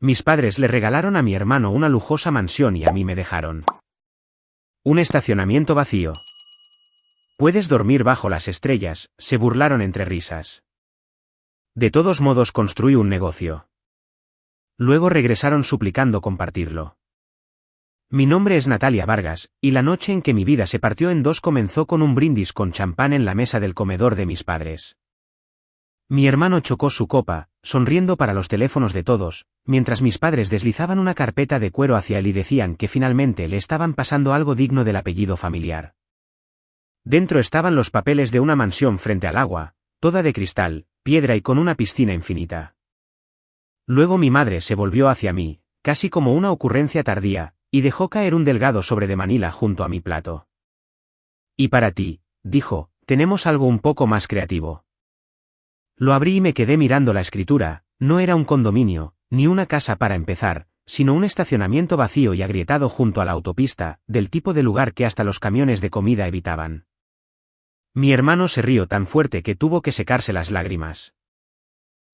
Mis padres le regalaron a mi hermano una lujosa mansión y a mí me dejaron un estacionamiento vacío. Puedes dormir bajo las estrellas, se burlaron entre risas. De todos modos construí un negocio. Luego regresaron suplicando compartirlo. Mi nombre es Natalia Vargas, y la noche en que mi vida se partió en dos comenzó con un brindis con champán en la mesa del comedor de mis padres. Mi hermano chocó su copa, sonriendo para los teléfonos de todos, mientras mis padres deslizaban una carpeta de cuero hacia él y decían que finalmente le estaban pasando algo digno del apellido familiar. Dentro estaban los papeles de una mansión frente al agua, toda de cristal, piedra y con una piscina infinita. Luego mi madre se volvió hacia mí, casi como una ocurrencia tardía, y dejó caer un delgado sobre de Manila junto a mi plato. Y para ti, dijo, tenemos algo un poco más creativo. Lo abrí y me quedé mirando la escritura. No era un condominio, ni una casa para empezar, sino un estacionamiento vacío y agrietado junto a la autopista, del tipo de lugar que hasta los camiones de comida evitaban. Mi hermano se rió tan fuerte que tuvo que secarse las lágrimas.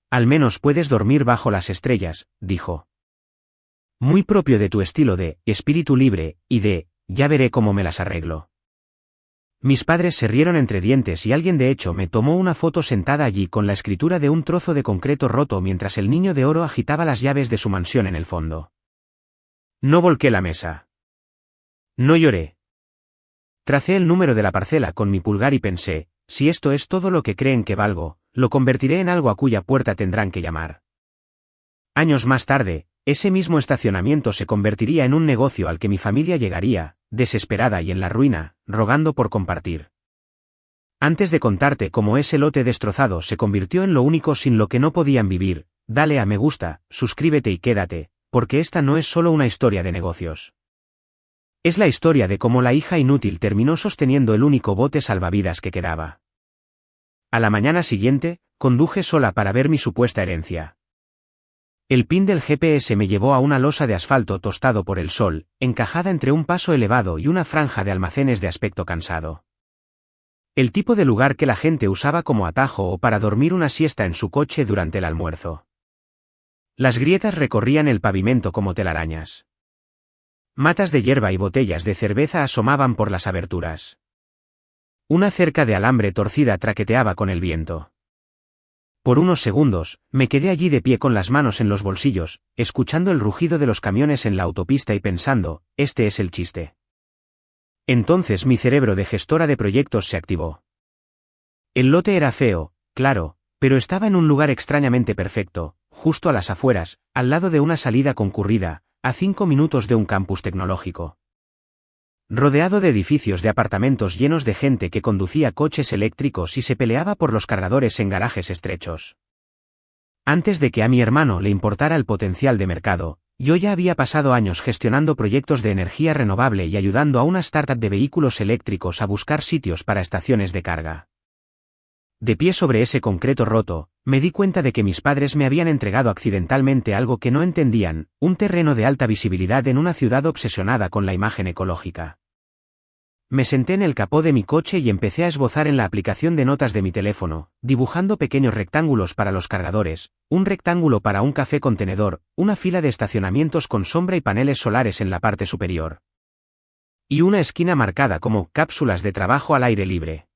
Al menos puedes dormir bajo las estrellas, dijo. Muy propio de tu estilo de espíritu libre, y de ya veré cómo me las arreglo. Mis padres se rieron entre dientes y alguien de hecho me tomó una foto sentada allí con la escritura de un trozo de concreto roto mientras el niño de oro agitaba las llaves de su mansión en el fondo. No volqué la mesa. No lloré. Tracé el número de la parcela con mi pulgar y pensé, si esto es todo lo que creen que valgo, lo convertiré en algo a cuya puerta tendrán que llamar. Años más tarde, ese mismo estacionamiento se convertiría en un negocio al que mi familia llegaría, desesperada y en la ruina, rogando por compartir. Antes de contarte cómo ese lote destrozado se convirtió en lo único sin lo que no podían vivir, dale a me gusta, suscríbete y quédate, porque esta no es solo una historia de negocios. Es la historia de cómo la hija inútil terminó sosteniendo el único bote salvavidas que quedaba. A la mañana siguiente, conduje sola para ver mi supuesta herencia. El pin del GPS me llevó a una losa de asfalto tostado por el sol, encajada entre un paso elevado y una franja de almacenes de aspecto cansado. El tipo de lugar que la gente usaba como atajo o para dormir una siesta en su coche durante el almuerzo. Las grietas recorrían el pavimento como telarañas. Matas de hierba y botellas de cerveza asomaban por las aberturas. Una cerca de alambre torcida traqueteaba con el viento. Por unos segundos, me quedé allí de pie con las manos en los bolsillos, escuchando el rugido de los camiones en la autopista y pensando, este es el chiste. Entonces mi cerebro de gestora de proyectos se activó. El lote era feo, claro, pero estaba en un lugar extrañamente perfecto, justo a las afueras, al lado de una salida concurrida, a 5 minutos de un campus tecnológico. Rodeado de edificios de apartamentos llenos de gente que conducía coches eléctricos y se peleaba por los cargadores en garajes estrechos. Antes de que a mi hermano le importara el potencial de mercado, yo ya había pasado años gestionando proyectos de energía renovable y ayudando a una startup de vehículos eléctricos a buscar sitios para estaciones de carga. De pie sobre ese concreto roto, me di cuenta de que mis padres me habían entregado accidentalmente algo que no entendían, un terreno de alta visibilidad en una ciudad obsesionada con la imagen ecológica. Me senté en el capó de mi coche y empecé a esbozar en la aplicación de notas de mi teléfono, dibujando pequeños rectángulos para los cargadores, un rectángulo para un café contenedor, una fila de estacionamientos con sombra y paneles solares en la parte superior. Y una esquina marcada como cápsulas de trabajo al aire libre.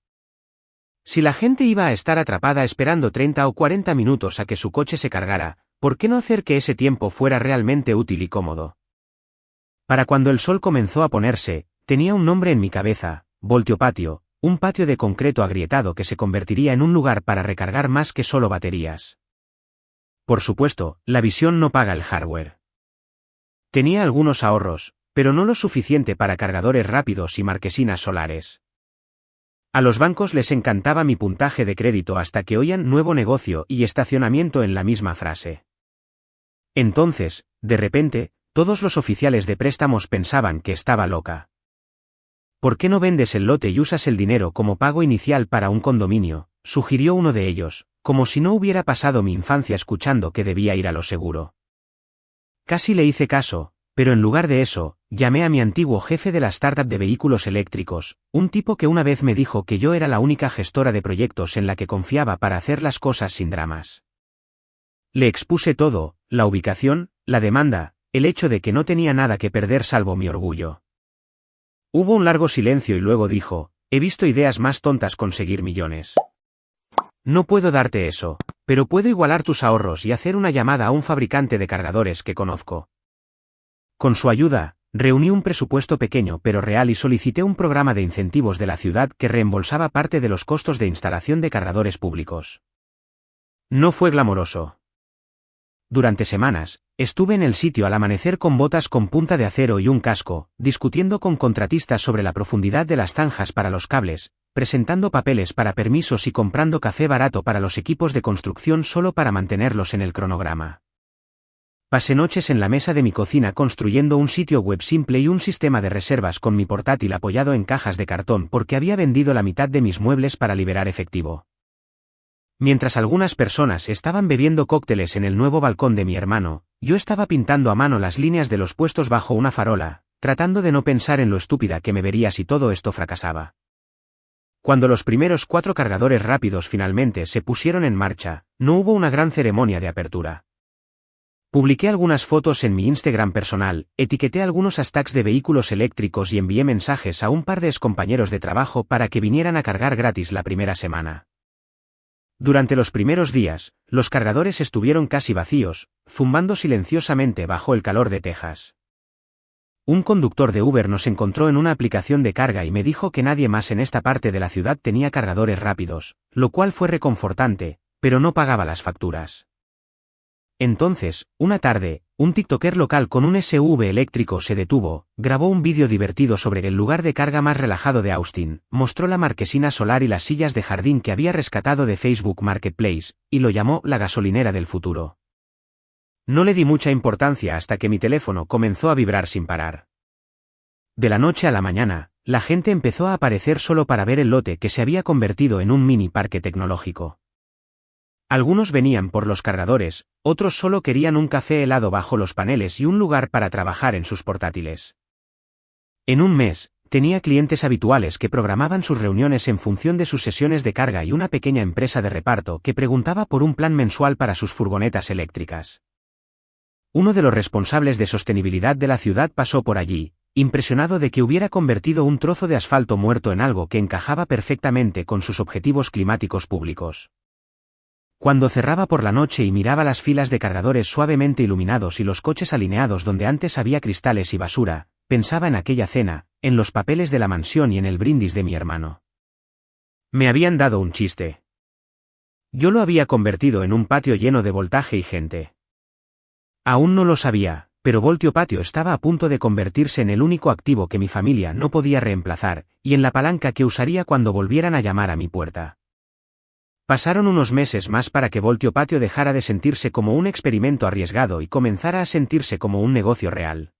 Si la gente iba a estar atrapada esperando 30 o 40 minutos a que su coche se cargara, ¿por qué no hacer que ese tiempo fuera realmente útil y cómodo? Para cuando el sol comenzó a ponerse, tenía un nombre en mi cabeza, voltiopatio, un patio de concreto agrietado que se convertiría en un lugar para recargar más que solo baterías. Por supuesto, la visión no paga el hardware. Tenía algunos ahorros, pero no lo suficiente para cargadores rápidos y marquesinas solares. A los bancos les encantaba mi puntaje de crédito hasta que oían nuevo negocio y estacionamiento en la misma frase. Entonces, de repente, todos los oficiales de préstamos pensaban que estaba loca. ¿Por qué no vendes el lote y usas el dinero como pago inicial para un condominio?, sugirió uno de ellos, como si no hubiera pasado mi infancia escuchando que debía ir a lo seguro. Casi le hice caso, pero en lugar de eso, llamé a mi antiguo jefe de la startup de vehículos eléctricos, un tipo que una vez me dijo que yo era la única gestora de proyectos en la que confiaba para hacer las cosas sin dramas. Le expuse todo, la ubicación, la demanda, el hecho de que no tenía nada que perder salvo mi orgullo. Hubo un largo silencio y luego dijo, he visto ideas más tontas conseguir millones. No puedo darte eso, pero puedo igualar tus ahorros y hacer una llamada a un fabricante de cargadores que conozco. Con su ayuda, reuní un presupuesto pequeño pero real y solicité un programa de incentivos de la ciudad que reembolsaba parte de los costos de instalación de cargadores públicos. No fue glamoroso. Durante semanas, estuve en el sitio al amanecer con botas con punta de acero y un casco, discutiendo con contratistas sobre la profundidad de las zanjas para los cables, presentando papeles para permisos y comprando café barato para los equipos de construcción solo para mantenerlos en el cronograma. Pasé noches en la mesa de mi cocina construyendo un sitio web simple y un sistema de reservas con mi portátil apoyado en cajas de cartón porque había vendido la mitad de mis muebles para liberar efectivo. Mientras algunas personas estaban bebiendo cócteles en el nuevo balcón de mi hermano, yo estaba pintando a mano las líneas de los puestos bajo una farola, tratando de no pensar en lo estúpida que me vería si todo esto fracasaba. Cuando los primeros 4 cargadores rápidos finalmente se pusieron en marcha, no hubo una gran ceremonia de apertura. Publiqué algunas fotos en mi Instagram personal, etiqueté algunos hashtags de vehículos eléctricos y envié mensajes a un par de excompañeros de trabajo para que vinieran a cargar gratis la primera semana. Durante los primeros días, los cargadores estuvieron casi vacíos, zumbando silenciosamente bajo el calor de Texas. Un conductor de Uber nos encontró en una aplicación de carga y me dijo que nadie más en esta parte de la ciudad tenía cargadores rápidos, lo cual fue reconfortante, pero no pagaba las facturas. Entonces, una tarde, un tiktoker local con un SUV eléctrico se detuvo, grabó un vídeo divertido sobre el lugar de carga más relajado de Austin, mostró la marquesina solar y las sillas de jardín que había rescatado de Facebook Marketplace, y lo llamó la gasolinera del futuro. No le di mucha importancia hasta que mi teléfono comenzó a vibrar sin parar. De la noche a la mañana, la gente empezó a aparecer solo para ver el lote que se había convertido en un mini parque tecnológico. Algunos venían por los cargadores, otros solo querían un café helado bajo los paneles y un lugar para trabajar en sus portátiles. En un mes, tenía clientes habituales que programaban sus reuniones en función de sus sesiones de carga y una pequeña empresa de reparto que preguntaba por un plan mensual para sus furgonetas eléctricas. Uno de los responsables de sostenibilidad de la ciudad pasó por allí, impresionado de que hubiera convertido un trozo de asfalto muerto en algo que encajaba perfectamente con sus objetivos climáticos públicos. Cuando cerraba por la noche y miraba las filas de cargadores suavemente iluminados y los coches alineados donde antes había cristales y basura, pensaba en aquella cena, en los papeles de la mansión y en el brindis de mi hermano. Me habían dado un chiste. Yo lo había convertido en un patio lleno de voltaje y gente. Aún no lo sabía, pero Voltio Patio estaba a punto de convertirse en el único activo que mi familia no podía reemplazar, y en la palanca que usaría cuando volvieran a llamar a mi puerta. Pasaron unos meses más para que Voltio Patio dejara de sentirse como un experimento arriesgado y comenzara a sentirse como un negocio real.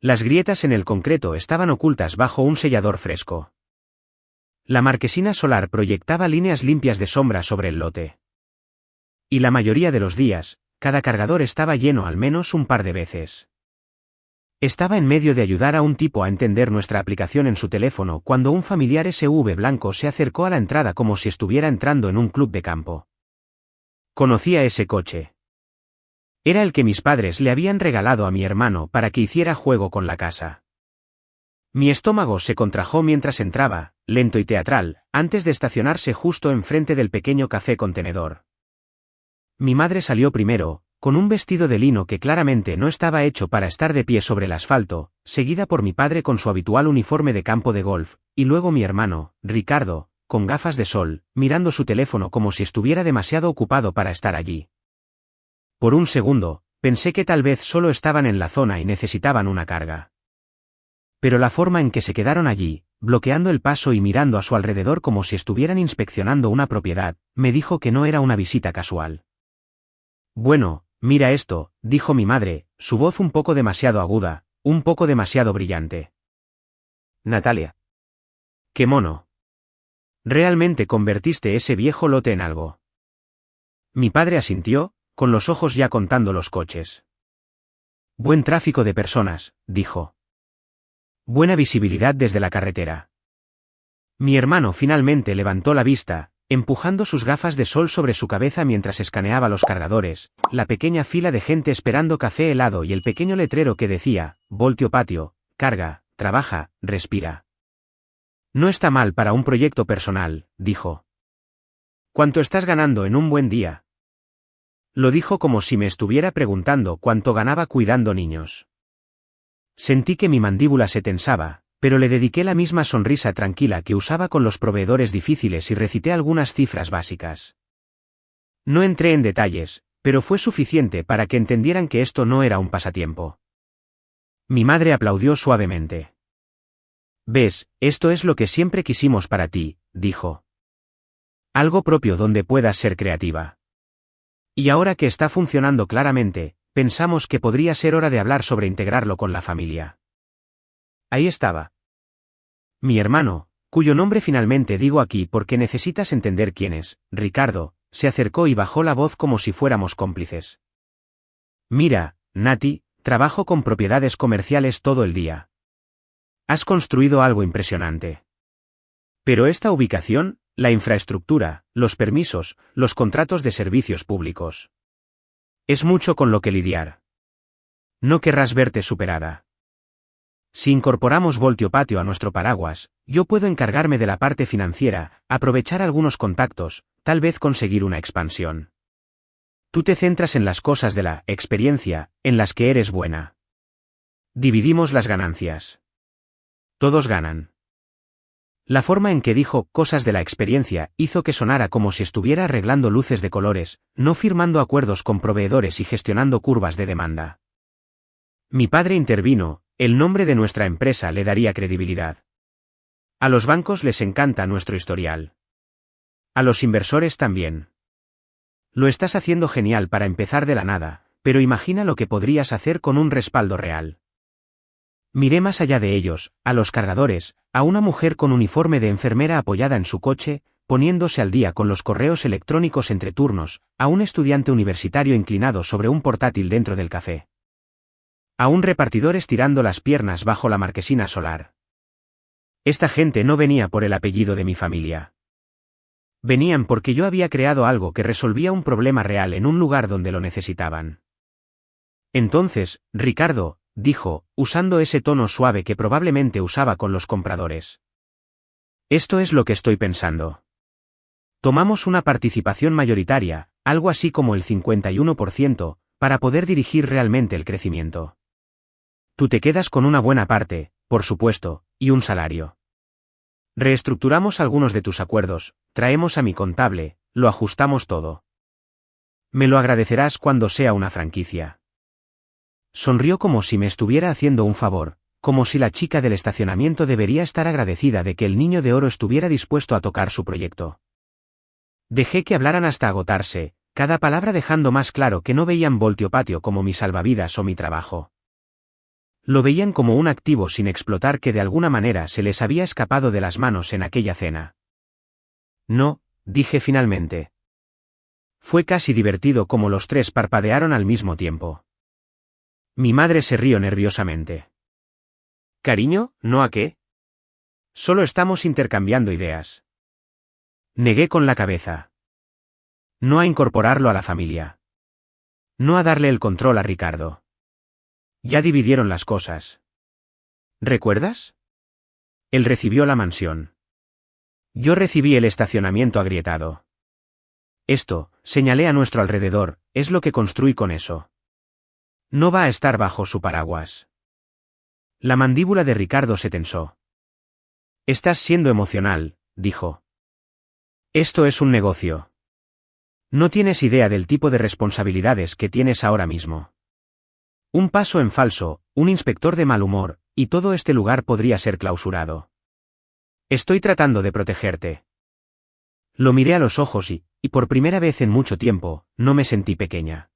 Las grietas en el concreto estaban ocultas bajo un sellador fresco. La marquesina solar proyectaba líneas limpias de sombra sobre el lote. Y la mayoría de los días, cada cargador estaba lleno al menos un par de veces. Estaba en medio de ayudar a un tipo a entender nuestra aplicación en su teléfono cuando un familiar SUV blanco se acercó a la entrada como si estuviera entrando en un club de campo. Conocía ese coche. Era el que mis padres le habían regalado a mi hermano para que hiciera juego con la casa. Mi estómago se contrajo mientras entraba, lento y teatral, antes de estacionarse justo enfrente del pequeño café contenedor. Mi madre salió primero, con un vestido de lino que claramente no estaba hecho para estar de pie sobre el asfalto, seguida por mi padre con su habitual uniforme de campo de golf, y luego mi hermano, Ricardo, con gafas de sol, mirando su teléfono como si estuviera demasiado ocupado para estar allí. Por un segundo, pensé que tal vez solo estaban en la zona y necesitaban una carga. Pero la forma en que se quedaron allí, bloqueando el paso y mirando a su alrededor como si estuvieran inspeccionando una propiedad, me dijo que no era una visita casual. Bueno, mira esto, dijo mi madre, su voz un poco demasiado aguda, un poco demasiado brillante. Natalia. ¡Qué mono! Realmente convertiste ese viejo lote en algo. Mi padre asintió, con los ojos ya contando los coches. Buen tráfico de personas, dijo. Buena visibilidad desde la carretera. Mi hermano finalmente levantó la vista, empujando sus gafas de sol sobre su cabeza mientras escaneaba los cargadores, la pequeña fila de gente esperando café helado y el pequeño letrero que decía, Voltio Patio, carga, trabaja, respira. No está mal para un proyecto personal, dijo. ¿Cuánto estás ganando en un buen día? Lo dijo como si me estuviera preguntando cuánto ganaba cuidando niños. Sentí que mi mandíbula se tensaba, pero le dediqué la misma sonrisa tranquila que usaba con los proveedores difíciles y recité algunas cifras básicas. No entré en detalles, pero fue suficiente para que entendieran que esto no era un pasatiempo. Mi madre aplaudió suavemente. «Ves, esto es lo que siempre quisimos para ti», dijo. «Algo propio donde puedas ser creativa. Y ahora que está funcionando claramente, pensamos que podría ser hora de hablar sobre integrarlo con la familia». Ahí estaba. Mi hermano, cuyo nombre finalmente digo aquí porque necesitas entender quién es, Ricardo, se acercó y bajó la voz como si fuéramos cómplices. «Mira, Nati, trabajo con propiedades comerciales todo el día. Has construido algo impresionante. Pero esta ubicación, la infraestructura, los permisos, los contratos de servicios públicos. Es mucho con lo que lidiar. No querrás verte superada. Si incorporamos Voltio Patio a nuestro paraguas, yo puedo encargarme de la parte financiera, aprovechar algunos contactos, tal vez conseguir una expansión. Tú te centras en las cosas de la experiencia, en las que eres buena. Dividimos las ganancias. Todos ganan». La forma en que dijo «cosas de la experiencia» hizo que sonara como si estuviera arreglando luces de colores, no firmando acuerdos con proveedores y gestionando curvas de demanda. Mi padre intervino, el nombre de nuestra empresa le daría credibilidad. A los bancos les encanta nuestro historial. A los inversores también. Lo estás haciendo genial para empezar de la nada, pero imagina lo que podrías hacer con un respaldo real. Miré más allá de ellos, a los cargadores, a una mujer con uniforme de enfermera apoyada en su coche, poniéndose al día con los correos electrónicos entre turnos, a un estudiante universitario inclinado sobre un portátil dentro del café. A un repartidor estirando las piernas bajo la marquesina solar. Esta gente no venía por el apellido de mi familia. Venían porque yo había creado algo que resolvía un problema real en un lugar donde lo necesitaban. Entonces, Ricardo, dijo, usando ese tono suave que probablemente usaba con los compradores. Esto es lo que estoy pensando. Tomamos una participación mayoritaria, algo así como el 51%, para poder dirigir realmente el crecimiento. Tú te quedas con una buena parte, por supuesto, y un salario. Reestructuramos algunos de tus acuerdos, traemos a mi contable, lo ajustamos todo. Me lo agradecerás cuando sea una franquicia. Sonrió como si me estuviera haciendo un favor, como si la chica del estacionamiento debería estar agradecida de que el niño de oro estuviera dispuesto a tocar su proyecto. Dejé que hablaran hasta agotarse, cada palabra dejando más claro que no veían Voltio Patio como mi salvavidas o mi trabajo. Lo veían como un activo sin explotar que de alguna manera se les había escapado de las manos en aquella cena. No, dije finalmente. Fue casi divertido como los tres parpadearon al mismo tiempo. Mi madre se rió nerviosamente. «Cariño, ¿no a qué? Solo estamos intercambiando ideas». Negué con la cabeza. No a incorporarlo a la familia. No a darle el control a Ricardo. Ya dividieron las cosas. ¿Recuerdas? Él recibió la mansión. Yo recibí el estacionamiento agrietado. Esto, señalé a nuestro alrededor, es lo que construí con eso. No va a estar bajo su paraguas. La mandíbula de Ricardo se tensó. Estás siendo emocional, dijo. Esto es un negocio. No tienes idea del tipo de responsabilidades que tienes ahora mismo. Un paso en falso, un inspector de mal humor, y todo este lugar podría ser clausurado. Estoy tratando de protegerte. Lo miré a los ojos y por primera vez en mucho tiempo, no me sentí pequeña.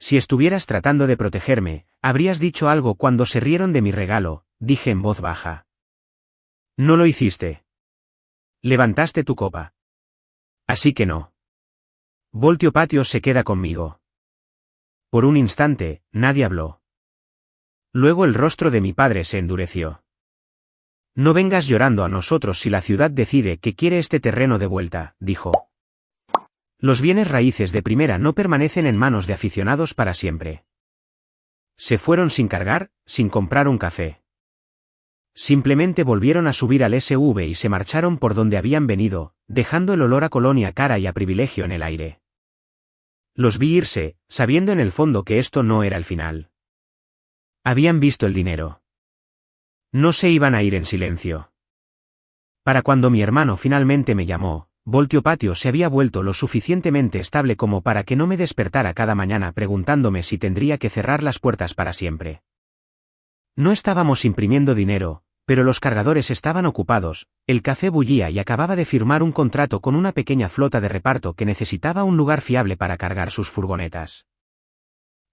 Si estuvieras tratando de protegerme, habrías dicho algo cuando se rieron de mi regalo, dije en voz baja. No lo hiciste. Levantaste tu copa. Así que no. Voltio Patio se queda conmigo. Por un instante, nadie habló. Luego el rostro de mi padre se endureció. No vengas llorando a nosotros si la ciudad decide que quiere este terreno de vuelta, dijo. Los bienes raíces de primera no permanecen en manos de aficionados para siempre. Se fueron sin cargar, sin comprar un café. Simplemente volvieron a subir al SUV y se marcharon por donde habían venido, dejando el olor a colonia cara y a privilegio en el aire. Los vi irse, sabiendo en el fondo que esto no era el final. Habían visto el dinero. No se iban a ir en silencio. Para cuando mi hermano finalmente me llamó, Voltio Patio se había vuelto lo suficientemente estable como para que no me despertara cada mañana preguntándome si tendría que cerrar las puertas para siempre. No estábamos imprimiendo dinero, pero los cargadores estaban ocupados, el café bullía y acababa de firmar un contrato con una pequeña flota de reparto que necesitaba un lugar fiable para cargar sus furgonetas.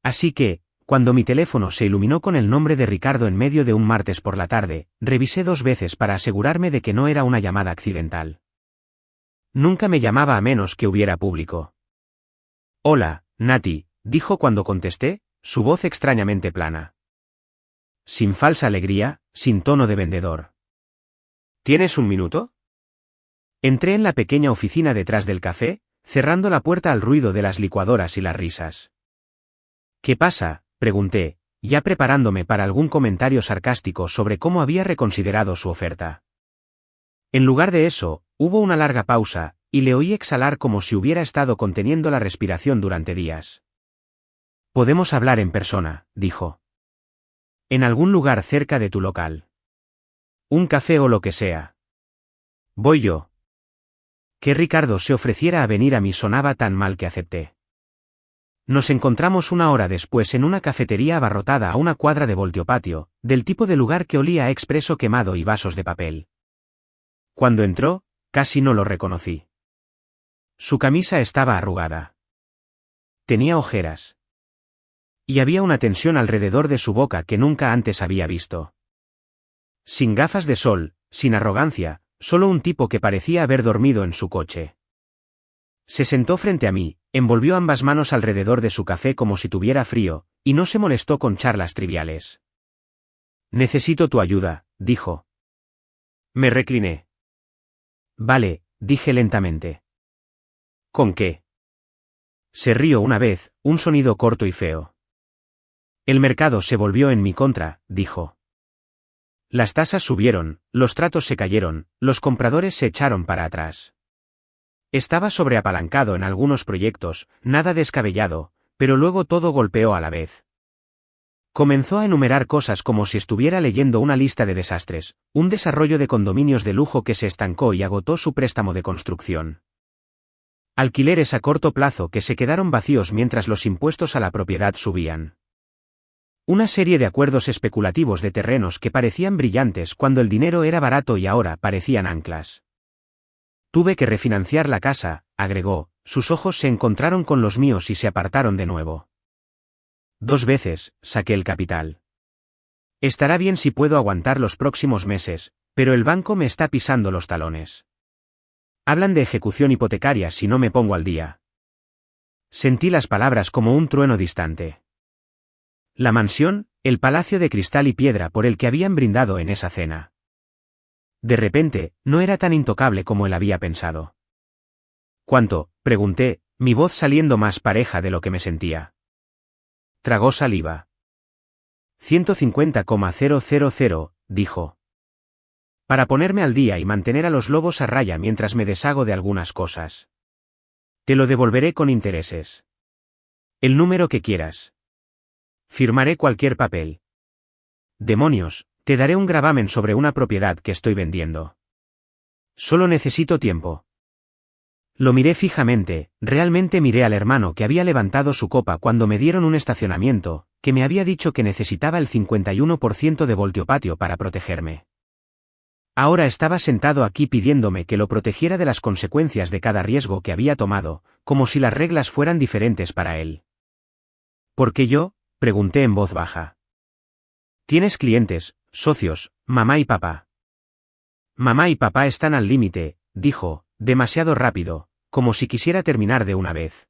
Así que, cuando mi teléfono se iluminó con el nombre de Ricardo en medio de un martes por la tarde, revisé 2 veces para asegurarme de que no era una llamada accidental. Nunca me llamaba a menos que hubiera público. Hola, Nati, dijo cuando contesté, su voz extrañamente plana. Sin falsa alegría, sin tono de vendedor. ¿Tienes un minuto? Entré en la pequeña oficina detrás del café, cerrando la puerta al ruido de las licuadoras y las risas. ¿Qué pasa?, pregunté, ya preparándome para algún comentario sarcástico sobre cómo había reconsiderado su oferta. En lugar de eso, hubo una larga pausa, y le oí exhalar como si hubiera estado conteniendo la respiración durante días. Podemos hablar en persona, dijo. En algún lugar cerca de tu local. Un café o lo que sea. Voy yo. Que Ricardo se ofreciera a venir a mí sonaba tan mal que acepté. Nos encontramos 1 hora después en una cafetería abarrotada a 1 cuadra de Voltio Patio, del tipo de lugar que olía a expreso quemado y vasos de papel. Cuando entró, casi no lo reconocí. Su camisa estaba arrugada. Tenía ojeras. Y había una tensión alrededor de su boca que nunca antes había visto. Sin gafas de sol, sin arrogancia, solo un tipo que parecía haber dormido en su coche. Se sentó frente a mí, envolvió ambas manos alrededor de su café como si tuviera frío, y no se molestó con charlas triviales. Necesito tu ayuda, dijo. Me recliné. Vale, dije lentamente. ¿Con qué? Se rió una vez, un sonido corto y feo. El mercado se volvió en mi contra, dijo. Las tasas subieron, los tratos se cayeron, los compradores se echaron para atrás. Estaba sobreapalancado en algunos proyectos, nada descabellado, pero luego todo golpeó a la vez. Comenzó a enumerar cosas como si estuviera leyendo una lista de desastres, un desarrollo de condominios de lujo que se estancó y agotó su préstamo de construcción. Alquileres a corto plazo que se quedaron vacíos mientras los impuestos a la propiedad subían. Una serie de acuerdos especulativos de terrenos que parecían brillantes cuando el dinero era barato y ahora parecían anclas. Tuve que refinanciar la casa, agregó, sus ojos se encontraron con los míos y se apartaron de nuevo. 2 veces, saqué el capital. Estará bien si puedo aguantar los próximos meses, pero el banco me está pisando los talones. Hablan de ejecución hipotecaria si no me pongo al día. Sentí las palabras como un trueno distante. La mansión, el palacio de cristal y piedra por el que habían brindado en esa cena. De repente, no era tan intocable como él había pensado. ¿Cuánto?, pregunté, mi voz saliendo más pareja de lo que me sentía. Tragó saliva. 150,000, dijo. Para ponerme al día y mantener a los lobos a raya mientras me deshago de algunas cosas. Te lo devolveré con intereses. El número que quieras. Firmaré cualquier papel. Demonios, te daré un gravamen sobre una propiedad que estoy vendiendo. Solo necesito tiempo. Lo miré fijamente, realmente miré al hermano que había levantado su copa cuando me dieron un estacionamiento, que me había dicho que necesitaba el 51% de Voltio Patio para protegerme. Ahora estaba sentado aquí pidiéndome que lo protegiera de las consecuencias de cada riesgo que había tomado, como si las reglas fueran diferentes para él. ¿Por qué yo?, pregunté en voz baja. Tienes clientes, socios, mamá y papá. Mamá y papá están al límite, dijo, demasiado rápido, como si quisiera terminar de una vez.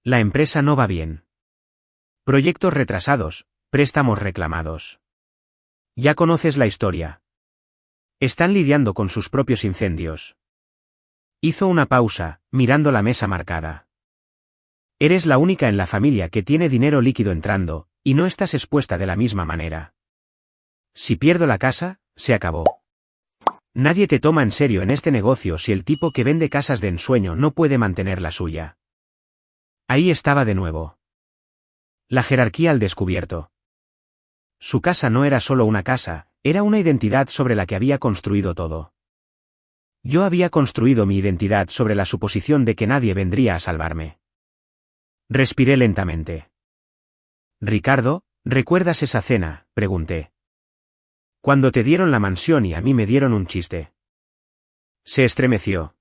La empresa no va bien. Proyectos retrasados, préstamos reclamados. Ya conoces la historia. Están lidiando con sus propios incendios. Hizo una pausa, mirando la mesa marcada. Eres la única en la familia que tiene dinero líquido entrando, y no estás expuesta de la misma manera. Si pierdo la casa, se acabó. Nadie te toma en serio en este negocio si el tipo que vende casas de ensueño no puede mantener la suya. Ahí estaba de nuevo. La jerarquía al descubierto. Su casa no era solo una casa, era una identidad sobre la que había construido todo. Yo había construido mi identidad sobre la suposición de que nadie vendría a salvarme. Respiré lentamente. Ricardo, ¿recuerdas esa cena?, pregunté. Cuando te dieron la mansión y a mí me dieron un chiste. Se estremeció.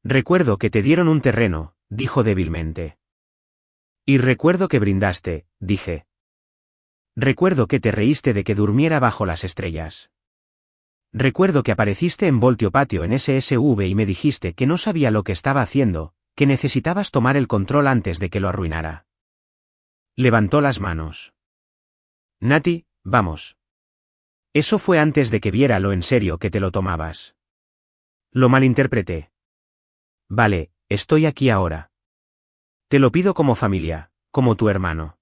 Recuerdo que te dieron un terreno, dijo débilmente. Y recuerdo que brindaste, dije. Recuerdo que te reíste de que durmiera bajo las estrellas. Recuerdo que apareciste en Voltio Patio en SSV y me dijiste que no sabía lo que estaba haciendo, que necesitabas tomar el control antes de que lo arruinara. Levantó las manos. Nati, vamos. Eso fue antes de que viera lo en serio que te lo tomabas. Lo malinterpreté. Vale, estoy aquí ahora. Te lo pido como familia, como tu hermano.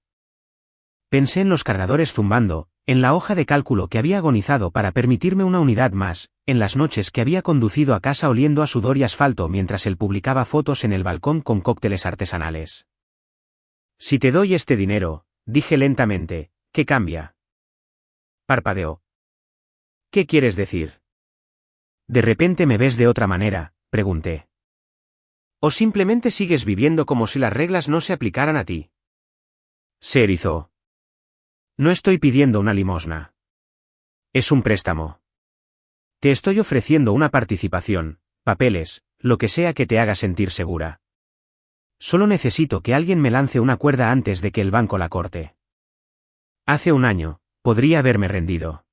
Pensé en los cargadores zumbando, en la hoja de cálculo que había agonizado para permitirme una unidad más, en las noches que había conducido a casa oliendo a sudor y asfalto mientras él publicaba fotos en el balcón con cócteles artesanales. Si te doy este dinero, dije lentamente, ¿qué cambia? Parpadeó. ¿Qué quieres decir? ¿De repente me ves de otra manera?, pregunté. ¿O simplemente sigues viviendo como si las reglas no se aplicaran a ti? Se erizó. No estoy pidiendo una limosna. Es un préstamo. Te estoy ofreciendo una participación, papeles, lo que sea que te haga sentir segura. Solo necesito que alguien me lance una cuerda antes de que el banco la corte. Hace un año, podría haberme rendido.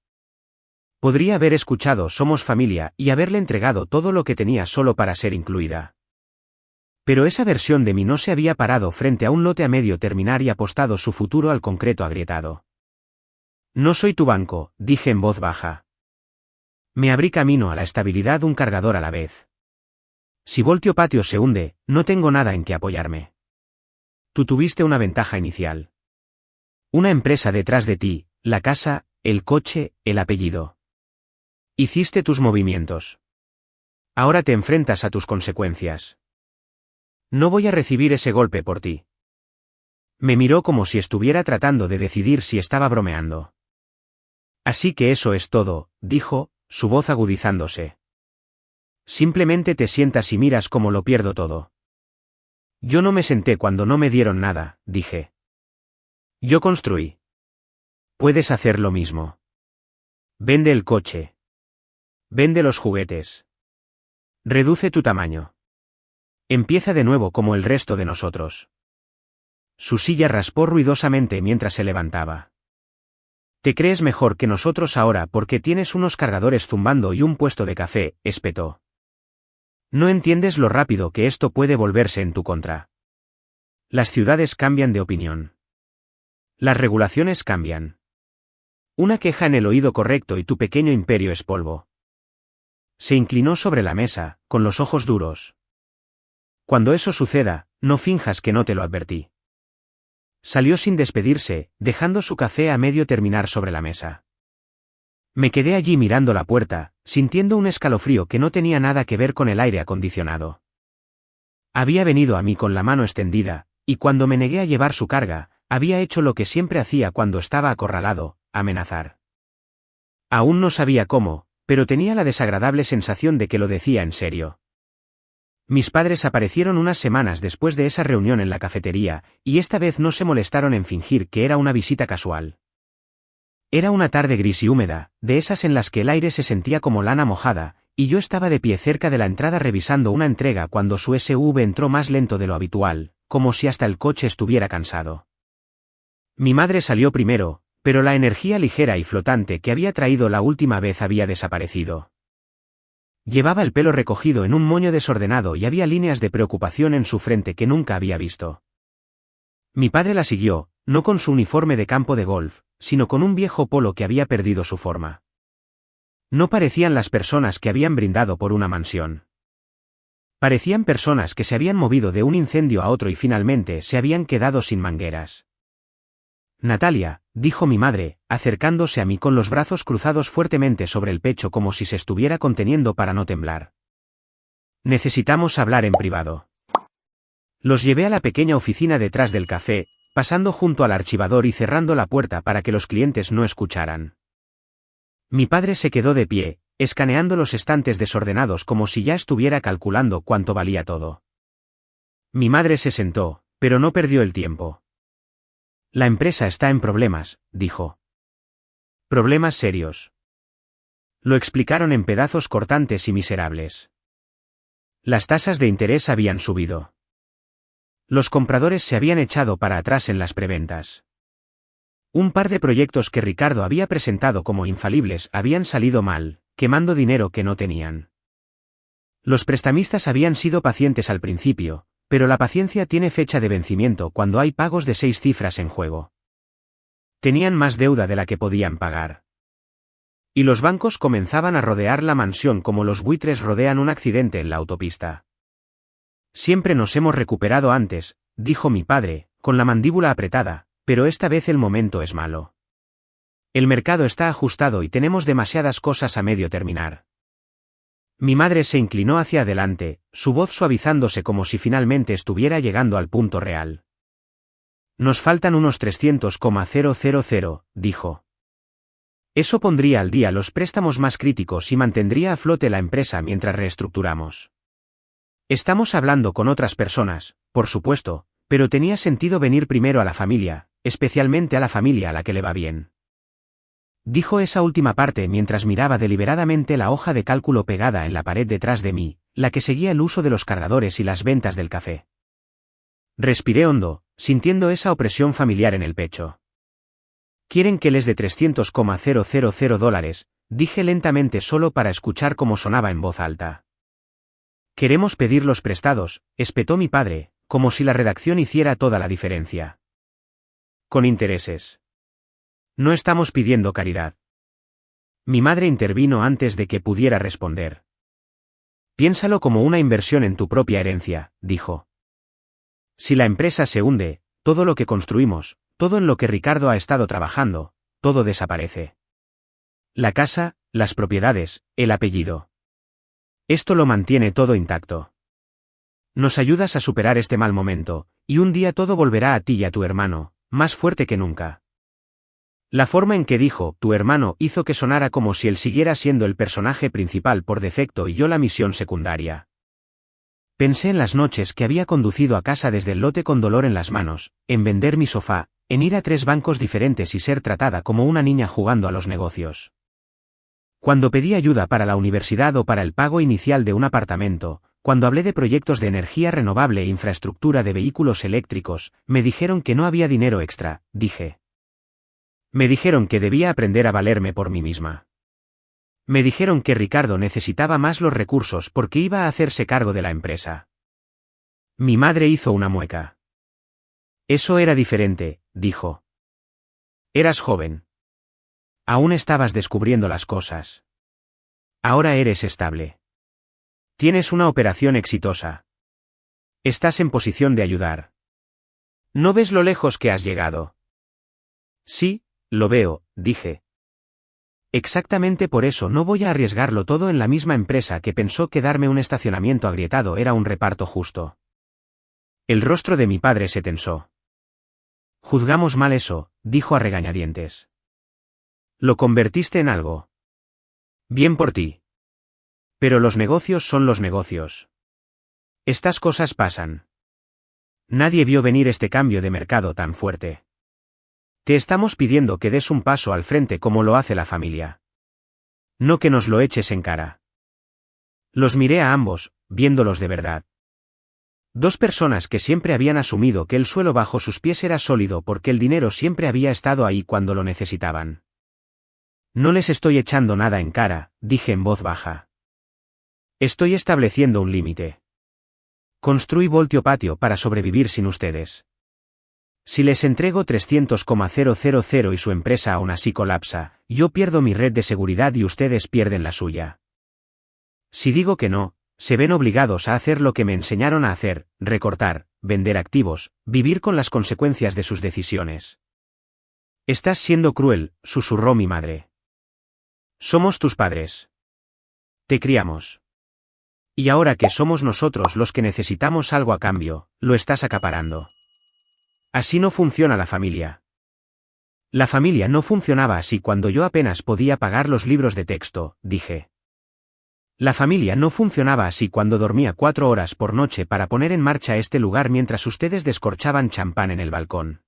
Podría haber escuchado Somos Familia y haberle entregado todo lo que tenía solo para ser incluida. Pero esa versión de mí no se había parado frente a un lote a medio terminar y apostado su futuro al concreto agrietado. No soy tu banco, dije en voz baja. Me abrí camino a la estabilidad un cargador a la vez. Si Voltio Patio se hunde, no tengo nada en que apoyarme. Tú tuviste una ventaja inicial. Una empresa detrás de ti, la casa, el coche, el apellido. Hiciste tus movimientos. Ahora te enfrentas a tus consecuencias. No voy a recibir ese golpe por ti. Me miró como si estuviera tratando de decidir si estaba bromeando. Así que eso es todo, dijo, su voz agudizándose. Simplemente te sientas y miras cómo lo pierdo todo. Yo no me senté cuando no me dieron nada, dije. Yo construí. Puedes hacer lo mismo. Vende el coche. Vende los juguetes. Reduce tu tamaño. Empieza de nuevo como el resto de nosotros. Su silla raspó ruidosamente mientras se levantaba. Te crees mejor que nosotros ahora porque tienes unos cargadores zumbando y un puesto de café, espetó. No entiendes lo rápido que esto puede volverse en tu contra. Las ciudades cambian de opinión. Las regulaciones cambian. Una queja en el oído correcto y tu pequeño imperio es polvo. Se inclinó sobre la mesa, con los ojos duros. Cuando eso suceda, no finjas que no te lo advertí. Salió sin despedirse, dejando su café a medio terminar sobre la mesa. Me quedé allí mirando la puerta, sintiendo un escalofrío que no tenía nada que ver con el aire acondicionado. Había venido a mí con la mano extendida, y cuando me negué a llevar su carga, había hecho lo que siempre hacía cuando estaba acorralado, amenazar. Aún no sabía cómo, pero tenía la desagradable sensación de que lo decía en serio. Mis padres aparecieron unas semanas después de esa reunión en la cafetería, y esta vez no se molestaron en fingir que era una visita casual. Era una tarde gris y húmeda, de esas en las que el aire se sentía como lana mojada, y yo estaba de pie cerca de la entrada revisando una entrega cuando su SUV entró más lento de lo habitual, como si hasta el coche estuviera cansado. Mi madre salió primero, pero la energía ligera y flotante que había traído la última vez había desaparecido. Llevaba el pelo recogido en un moño desordenado y había líneas de preocupación en su frente que nunca había visto. Mi padre la siguió, no con su uniforme de campo de golf, sino con un viejo polo que había perdido su forma. No parecían las personas que habían brindado por una mansión. Parecían personas que se habían movido de un incendio a otro y finalmente se habían quedado sin mangueras. Natalia, dijo mi madre, acercándose a mí con los brazos cruzados fuertemente sobre el pecho como si se estuviera conteniendo para no temblar. Necesitamos hablar en privado. Los llevé a la pequeña oficina detrás del café, pasando junto al archivador y cerrando la puerta para que los clientes no escucharan. Mi padre se quedó de pie, escaneando los estantes desordenados como si ya estuviera calculando cuánto valía todo. Mi madre se sentó, pero no perdió el tiempo. La empresa está en problemas, dijo. Problemas serios. Lo explicaron en pedazos cortantes y miserables. Las tasas de interés habían subido. Los compradores se habían echado para atrás en las preventas. Un par de proyectos que Ricardo había presentado como infalibles habían salido mal, quemando dinero que no tenían. Los prestamistas habían sido pacientes al principio, pero la paciencia tiene fecha de vencimiento cuando hay pagos de 6 cifras en juego. Tenían más deuda de la que podían pagar. Y los bancos comenzaban a rodear la mansión como los buitres rodean un accidente en la autopista. Siempre nos hemos recuperado antes, dijo mi padre, con la mandíbula apretada, pero esta vez el momento es malo. El mercado está ajustado y tenemos demasiadas cosas a medio terminar. Mi madre se inclinó hacia adelante, su voz suavizándose como si finalmente estuviera llegando al punto real. Nos faltan unos 300,000, dijo. Eso pondría al día los préstamos más críticos y mantendría a flote la empresa mientras reestructuramos. Estamos hablando con otras personas, por supuesto, pero tenía sentido venir primero a la familia, especialmente a la familia a la que le va bien. Dijo esa última parte mientras miraba deliberadamente la hoja de cálculo pegada en la pared detrás de mí, la que seguía el uso de los cargadores y las ventas del café. Respiré hondo, sintiendo esa opresión familiar en el pecho. Quieren que les dé 300,000 dólares, dije lentamente solo para escuchar cómo sonaba en voz alta. Queremos pedirlos prestados, espetó mi padre, como si la redacción hiciera toda la diferencia. Con intereses. No estamos pidiendo caridad. Mi madre intervino antes de que pudiera responder. Piénsalo como una inversión en tu propia herencia, dijo. Si la empresa se hunde, todo lo que construimos, todo en lo que Ricardo ha estado trabajando, todo desaparece. La casa, las propiedades, el apellido. Esto lo mantiene todo intacto. Nos ayudas a superar este mal momento, y un día todo volverá a ti y a tu hermano, más fuerte que nunca. La forma en que dijo, tu hermano, hizo que sonara como si él siguiera siendo el personaje principal por defecto y yo la misión secundaria. Pensé en las noches que había conducido a casa desde el lote con dolor en las manos, en vender mi sofá, en ir a 3 bancos diferentes y ser tratada como una niña jugando a los negocios. Cuando pedí ayuda para la universidad o para el pago inicial de un apartamento, cuando hablé de proyectos de energía renovable e infraestructura de vehículos eléctricos, me dijeron que no había dinero extra, dije. Me dijeron que debía aprender a valerme por mí misma. Me dijeron que Ricardo necesitaba más los recursos porque iba a hacerse cargo de la empresa. Mi madre hizo una mueca. Eso era diferente, dijo. Eras joven. Aún estabas descubriendo las cosas. Ahora eres estable. Tienes una operación exitosa. Estás en posición de ayudar. ¿No ves lo lejos que has llegado? Sí, lo veo, dije. Exactamente por eso no voy a arriesgarlo todo en la misma empresa que pensó que darme un estacionamiento agrietado era un reparto justo. El rostro de mi padre se tensó. Juzgamos mal eso, dijo a regañadientes. Lo convertiste en algo. Bien por ti. Pero los negocios son los negocios. Estas cosas pasan. Nadie vio venir este cambio de mercado tan fuerte. Te estamos pidiendo que des un paso al frente como lo hace la familia. No que nos lo eches en cara. Los miré a ambos, viéndolos de verdad. 2 personas que siempre habían asumido que el suelo bajo sus pies era sólido porque el dinero siempre había estado ahí cuando lo necesitaban. No les estoy echando nada en cara, dije en voz baja. Estoy estableciendo un límite. Construí Voltio Patio para sobrevivir sin ustedes. Si les entrego 300,000 y su empresa aún así colapsa, yo pierdo mi red de seguridad y ustedes pierden la suya. Si digo que no, se ven obligados a hacer lo que me enseñaron a hacer, recortar, vender activos, vivir con las consecuencias de sus decisiones. Estás siendo cruel, susurró mi madre. Somos tus padres. Te criamos. Y ahora que somos nosotros los que necesitamos algo a cambio, lo estás acaparando. Así no funciona la familia. La familia no funcionaba así cuando yo apenas podía pagar los libros de texto, dije. La familia no funcionaba así cuando dormía 4 horas por noche para poner en marcha este lugar mientras ustedes descorchaban champán en el balcón.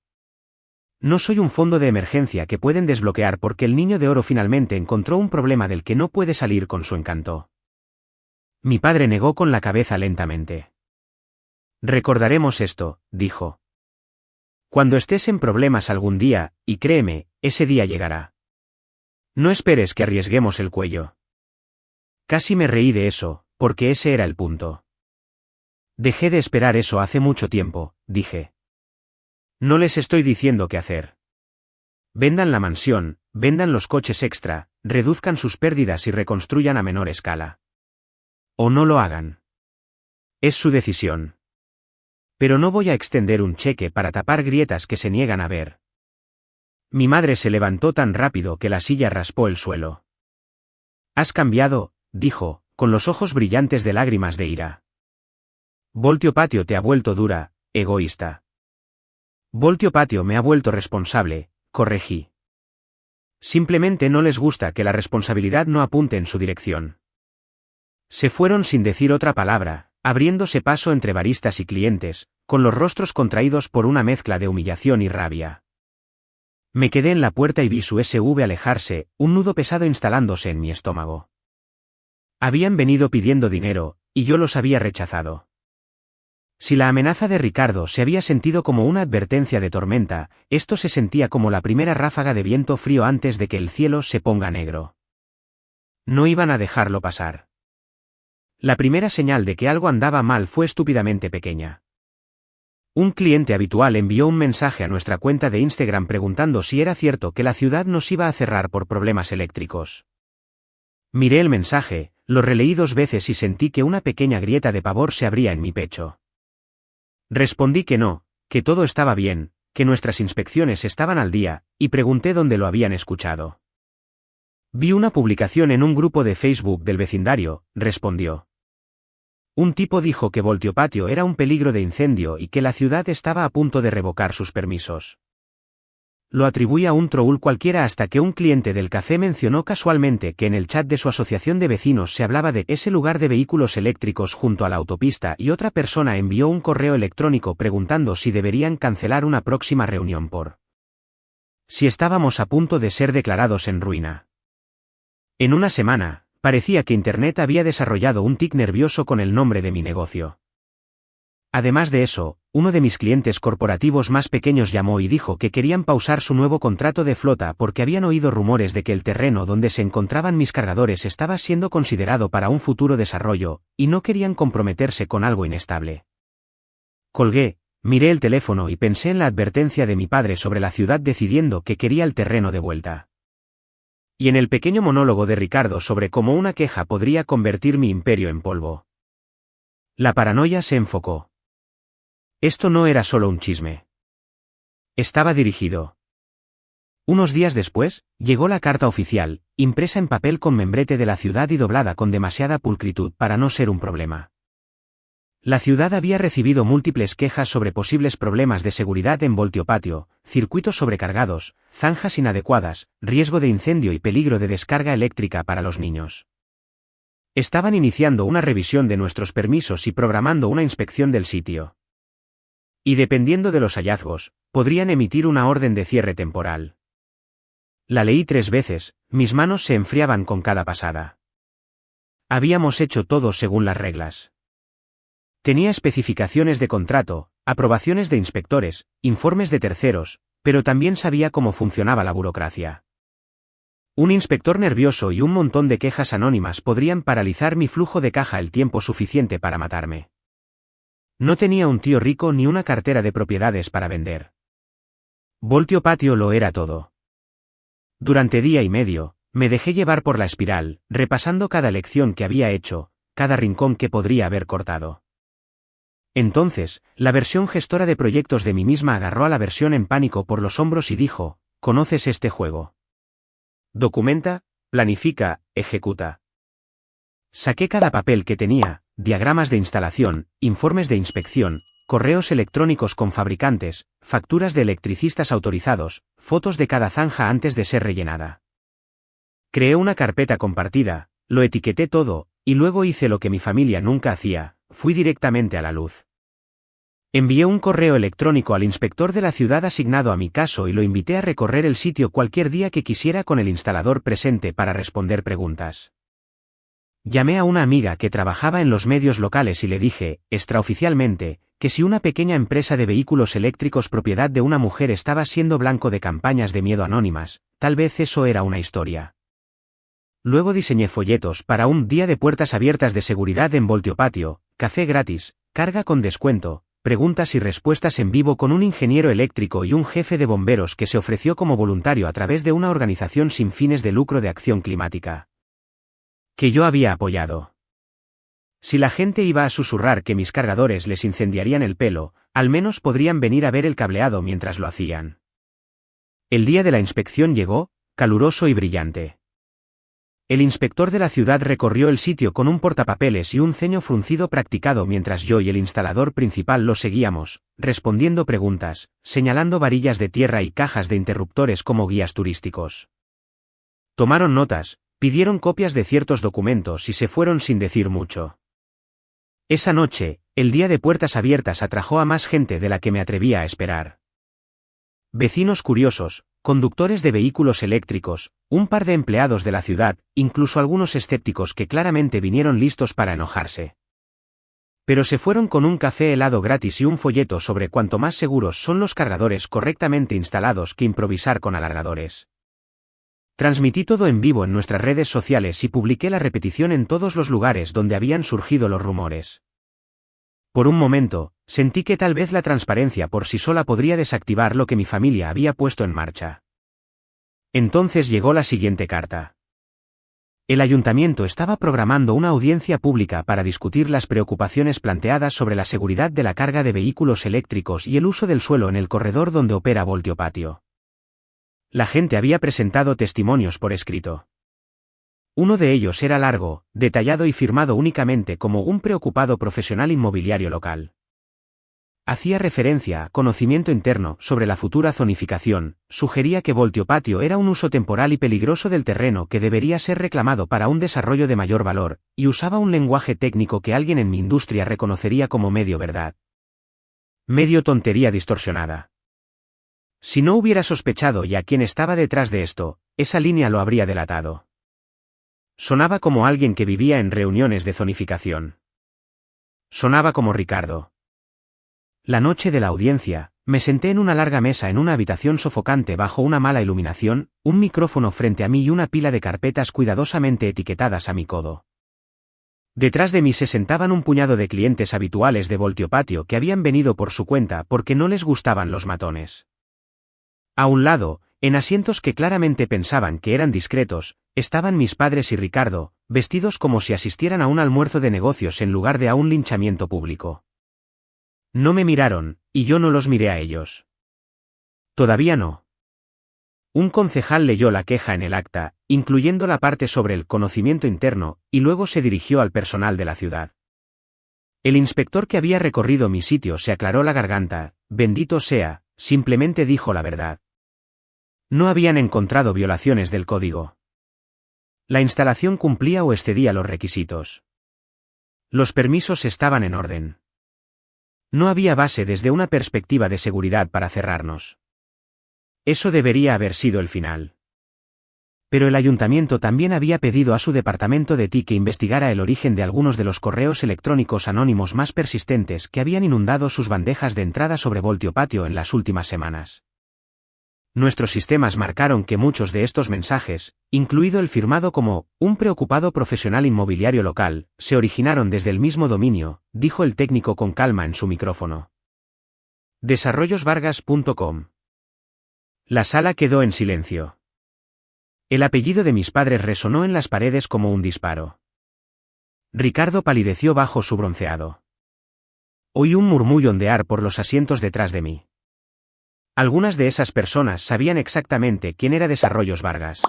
No soy un fondo de emergencia que pueden desbloquear porque el niño de oro finalmente encontró un problema del que no puede salir con su encanto. Mi padre negó con la cabeza lentamente. Recordaremos esto, dijo. Cuando estés en problemas algún día, y créeme, ese día llegará. No esperes que arriesguemos el cuello. Casi me reí de eso, porque ese era el punto. Dejé de esperar eso hace mucho tiempo, dije. No les estoy diciendo qué hacer. Vendan la mansión, vendan los coches extra, reduzcan sus pérdidas y reconstruyan a menor escala. O no lo hagan. Es su decisión. Pero no voy a extender un cheque para tapar grietas que se niegan a ver. Mi madre se levantó tan rápido que la silla raspó el suelo. Has cambiado, dijo, con los ojos brillantes de lágrimas de ira. Voltio Patio te ha vuelto dura, egoísta. Voltio Patio me ha vuelto responsable, corregí. Simplemente no les gusta que la responsabilidad no apunte en su dirección. Se fueron sin decir otra palabra, abriéndose paso entre baristas y clientes, con los rostros contraídos por una mezcla de humillación y rabia. Me quedé en la puerta y vi su SUV alejarse, un nudo pesado instalándose en mi estómago. Habían venido pidiendo dinero, y yo los había rechazado. Si la amenaza de Ricardo se había sentido como una advertencia de tormenta, esto se sentía como la primera ráfaga de viento frío antes de que el cielo se ponga negro. No iban a dejarlo pasar. La primera señal de que algo andaba mal fue estúpidamente pequeña. Un cliente habitual envió un mensaje a nuestra cuenta de Instagram preguntando si era cierto que la ciudad nos iba a cerrar por problemas eléctricos. Miré el mensaje, lo releí 2 veces y sentí que una pequeña grieta de pavor se abría en mi pecho. Respondí que no, que todo estaba bien, que nuestras inspecciones estaban al día, y pregunté dónde lo habían escuchado. Vi una publicación en un grupo de Facebook del vecindario, respondió. Un tipo dijo que Voltio Patio era un peligro de incendio y que la ciudad estaba a punto de revocar sus permisos. Lo atribuí a un troll cualquiera hasta que un cliente del café mencionó casualmente que en el chat de su asociación de vecinos se hablaba de ese lugar de vehículos eléctricos junto a la autopista y otra persona envió un correo electrónico preguntando si deberían cancelar una próxima reunión por si estábamos a punto de ser declarados en ruina. En una semana, parecía que Internet había desarrollado un tic nervioso con el nombre de mi negocio. Además de eso, uno de mis clientes corporativos más pequeños llamó y dijo que querían pausar su nuevo contrato de flota porque habían oído rumores de que el terreno donde se encontraban mis cargadores estaba siendo considerado para un futuro desarrollo, y no querían comprometerse con algo inestable. Colgué, miré el teléfono y pensé en la advertencia de mi padre sobre la ciudad decidiendo que quería el terreno de vuelta. Y en el pequeño monólogo de Ricardo sobre cómo una queja podría convertir mi imperio en polvo. La paranoia se enfocó. Esto no era solo un chisme. Estaba dirigido. Unos días después, llegó la carta oficial, impresa en papel con membrete de la ciudad y doblada con demasiada pulcritud para no ser un problema. La ciudad había recibido múltiples quejas sobre posibles problemas de seguridad en Voltio Patio, circuitos sobrecargados, zanjas inadecuadas, riesgo de incendio y peligro de descarga eléctrica para los niños. Estaban iniciando una revisión de nuestros permisos y programando una inspección del sitio. Y dependiendo de los hallazgos, podrían emitir una orden de cierre temporal. La leí 3 veces, mis manos se enfriaban con cada pasada. Habíamos hecho todo según las reglas. Tenía especificaciones de contrato, aprobaciones de inspectores, informes de terceros, pero también sabía cómo funcionaba la burocracia. Un inspector nervioso y un montón de quejas anónimas podrían paralizar mi flujo de caja el tiempo suficiente para matarme. No tenía un tío rico ni una cartera de propiedades para vender. Voltio Patio lo era todo. Durante día y medio, me dejé llevar por la espiral, repasando cada lección que había hecho, cada rincón que podría haber cortado. Entonces, la versión gestora de proyectos de mí misma agarró a la versión en pánico por los hombros y dijo: ¿conoces este juego? Documenta, planifica, ejecuta. Saqué cada papel que tenía, diagramas de instalación, informes de inspección, correos electrónicos con fabricantes, facturas de electricistas autorizados, fotos de cada zanja antes de ser rellenada. Creé una carpeta compartida, lo etiqueté todo, y luego hice lo que mi familia nunca hacía: fui directamente a la luz. Envié un correo electrónico al inspector de la ciudad asignado a mi caso y lo invité a recorrer el sitio cualquier día que quisiera con el instalador presente para responder preguntas. Llamé a una amiga que trabajaba en los medios locales y le dije, extraoficialmente, que si una pequeña empresa de vehículos eléctricos propiedad de una mujer estaba siendo blanco de campañas de miedo anónimas, tal vez eso era una historia. Luego diseñé folletos para un día de puertas abiertas de seguridad en Voltio Patio, café gratis, carga con descuento, preguntas y respuestas en vivo con un ingeniero eléctrico y un jefe de bomberos que se ofreció como voluntario a través de una organización sin fines de lucro de acción climática que yo había apoyado. Si la gente iba a susurrar que mis cargadores les incendiarían el pelo, al menos podrían venir a ver el cableado mientras lo hacían. El día de la inspección llegó, caluroso y brillante. El inspector de la ciudad recorrió el sitio con un portapapeles y un ceño fruncido practicado mientras yo y el instalador principal lo seguíamos, respondiendo preguntas, señalando varillas de tierra y cajas de interruptores como guías turísticos. Tomaron notas, pidieron copias de ciertos documentos y se fueron sin decir mucho. Esa noche, el día de puertas abiertas atrajo a más gente de la que me atrevía a esperar. Vecinos curiosos, conductores de vehículos eléctricos, un par de empleados de la ciudad, incluso algunos escépticos que claramente vinieron listos para enojarse. Pero se fueron con un café helado gratis y un folleto sobre cuánto más seguros son los cargadores correctamente instalados que improvisar con alargadores. Transmití todo en vivo en nuestras redes sociales y publiqué la repetición en todos los lugares donde habían surgido los rumores. Por un momento, sentí que tal vez la transparencia por sí sola podría desactivar lo que mi familia había puesto en marcha. Entonces llegó la siguiente carta. El ayuntamiento estaba programando una audiencia pública para discutir las preocupaciones planteadas sobre la seguridad de la carga de vehículos eléctricos y el uso del suelo en el corredor donde opera Voltio Patio. La gente había presentado testimonios por escrito. Uno de ellos era largo, detallado y firmado únicamente como un preocupado profesional inmobiliario local. Hacía referencia a conocimiento interno sobre la futura zonificación, sugería que Voltio Patio era un uso temporal y peligroso del terreno que debería ser reclamado para un desarrollo de mayor valor, y usaba un lenguaje técnico que alguien en mi industria reconocería como medio verdad. Medio tontería distorsionada. Si no hubiera sospechado ya quién estaba detrás de esto, esa línea lo habría delatado. Sonaba como alguien que vivía en reuniones de zonificación. Sonaba como Ricardo. La noche de la audiencia, me senté en una larga mesa en una habitación sofocante bajo una mala iluminación, un micrófono frente a mí y una pila de carpetas cuidadosamente etiquetadas a mi codo. Detrás de mí se sentaban un puñado de clientes habituales de Voltio Patio que habían venido por su cuenta porque no les gustaban los matones. A un lado, en asientos que claramente pensaban que eran discretos, estaban mis padres y Ricardo, vestidos como si asistieran a un almuerzo de negocios en lugar de a un linchamiento público. No me miraron, y yo no los miré a ellos. Todavía no. Un concejal leyó la queja en el acta, incluyendo la parte sobre el conocimiento interno, y luego se dirigió al personal de la ciudad. El inspector que había recorrido mi sitio se aclaró la garganta, bendito sea, simplemente dijo la verdad. No habían encontrado violaciones del código. La instalación cumplía o excedía los requisitos. Los permisos estaban en orden. No había base desde una perspectiva de seguridad para cerrarnos. Eso debería haber sido el final. Pero el ayuntamiento también había pedido a su departamento de TI que investigara el origen de algunos de los correos electrónicos anónimos más persistentes que habían inundado sus bandejas de entrada sobre Voltio Patio en las últimas semanas. Nuestros sistemas marcaron que muchos de estos mensajes, incluido el firmado como un preocupado profesional inmobiliario local, se originaron desde el mismo dominio, dijo el técnico con calma en su micrófono. Desarrollosvargas.com La sala quedó en silencio. El apellido de mis padres resonó en las paredes como un disparo. Ricardo palideció bajo su bronceado. Oí un murmullo ondear por los asientos detrás de mí. Algunas de esas personas sabían exactamente quién era Desarrollos Vargas.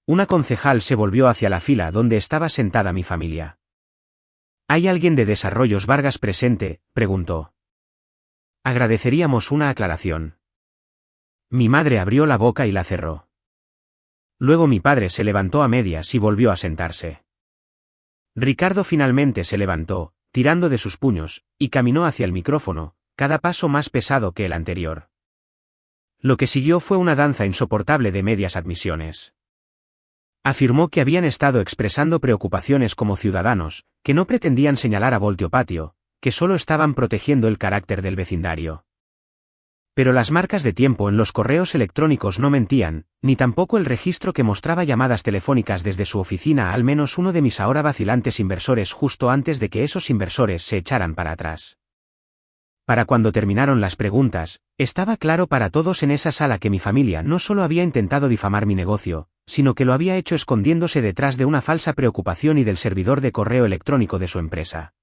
Una concejal se volvió hacia la fila donde estaba sentada mi familia. ¿Hay alguien de Desarrollos Vargas presente?, preguntó. Agradeceríamos una aclaración. Mi madre abrió la boca y la cerró. Luego mi padre se levantó a medias y volvió a sentarse. Ricardo finalmente se levantó, tirando de sus puños, y caminó hacia el micrófono, cada paso más pesado que el anterior. Lo que siguió fue una danza insoportable de medias admisiones. Afirmó que habían estado expresando preocupaciones como ciudadanos, que no pretendían señalar a Voltio Patio, que solo estaban protegiendo el carácter del vecindario. Pero las marcas de tiempo en los correos electrónicos no mentían, ni tampoco el registro que mostraba llamadas telefónicas desde su oficina a al menos uno de mis ahora vacilantes inversores justo antes de que esos inversores se echaran para atrás. Para cuando terminaron las preguntas, estaba claro para todos en esa sala que mi familia no solo había intentado difamar mi negocio, sino que lo había hecho escondiéndose detrás de una falsa preocupación y del servidor de correo electrónico de su empresa.